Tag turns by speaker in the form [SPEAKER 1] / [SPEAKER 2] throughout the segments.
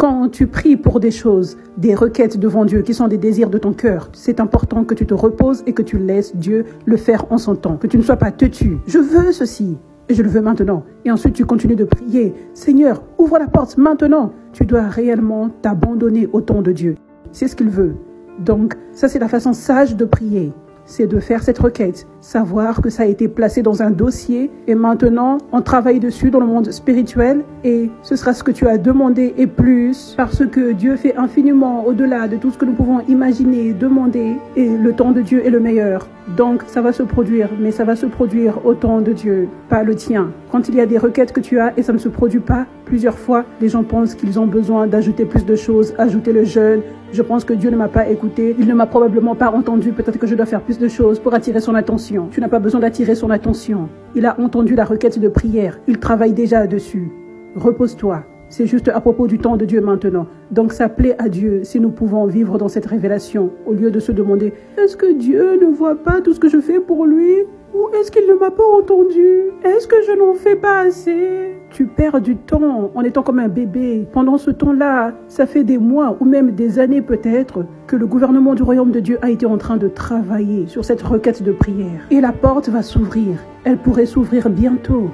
[SPEAKER 1] Quand tu pries pour des choses, des requêtes devant Dieu qui sont des désirs de ton cœur, c'est important que tu te reposes et que tu laisses Dieu le faire en son temps. Que tu ne sois pas têtu. Je veux ceci et je le veux maintenant. Et ensuite, tu continues de prier. Seigneur, ouvre la porte maintenant. Tu dois réellement t'abandonner au temps de Dieu. C'est ce qu'il veut. Donc, ça, c'est la façon sage de prier. C'est de faire cette requête, savoir que ça a été placé dans un dossier et maintenant on travaille dessus dans le monde spirituel et ce sera ce que tu as demandé et plus parce que Dieu fait infiniment au-delà de tout ce que nous pouvons imaginer, demander et le temps de Dieu est le meilleur. Donc ça va se produire, mais ça va se produire au temps de Dieu, pas le tien. Quand il y a des requêtes que tu as et ça ne se produit pas, plusieurs fois les gens pensent qu'ils ont besoin d'ajouter plus de choses, ajouter le jeûne. Je pense que Dieu ne m'a pas écouté, il ne m'a probablement pas entendu, peut-être que je dois faire plus de choses pour attirer son attention. Tu n'as pas besoin d'attirer son attention. Il a entendu la requête de prière, il travaille déjà dessus. Repose-toi. C'est juste à propos du temps de Dieu maintenant. Donc ça plaît à Dieu si nous pouvons vivre dans cette révélation au lieu de se demander « Est-ce que Dieu ne voit pas tout ce que je fais pour lui ? Ou est-ce qu'il ne m'a pas entendu ? Est-ce que je n'en fais pas assez ?» Tu perds du temps en étant comme un bébé. Pendant ce temps-là, ça fait des mois ou même des années peut-être que le gouvernement du royaume de Dieu a été en train de travailler sur cette requête de prière. Et la porte va s'ouvrir. Elle pourrait s'ouvrir bientôt.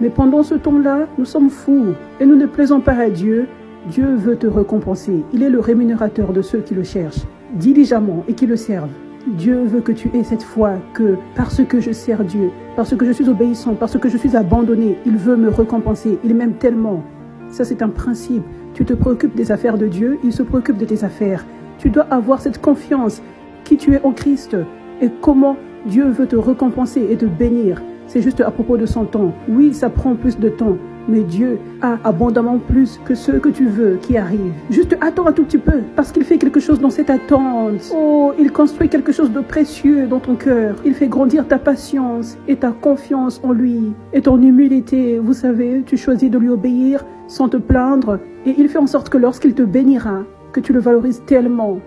[SPEAKER 1] Mais pendant ce temps-là, nous sommes fous et nous ne plaisons pas à Dieu. Dieu veut te récompenser. Il est le rémunérateur de ceux qui le cherchent diligemment et qui le servent. Dieu veut que tu aies cette foi que parce que je sers Dieu, parce que je suis obéissant, parce que je suis abandonné, il veut me récompenser. Il m'aime tellement. Ça, c'est un principe. Tu te préoccupes des affaires de Dieu, il se préoccupe de tes affaires. Tu dois avoir cette confiance qui tu es en Christ et comment Dieu veut te récompenser et te bénir. C'est juste à propos de son temps. Oui, ça prend plus de temps, mais Dieu a abondamment plus que ce que tu veux qui arrive. Juste attends un tout petit peu, parce qu'il fait quelque chose dans cette attente. Oh, il construit quelque chose de précieux dans ton cœur. Il fait grandir ta patience et ta confiance en lui. Et ton humilité, vous savez, tu choisis de lui obéir sans te plaindre. Et il fait en sorte que lorsqu'il te bénira, que tu le valorises tellement.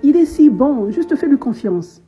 [SPEAKER 1] Il est si bon, juste fais-lui confiance.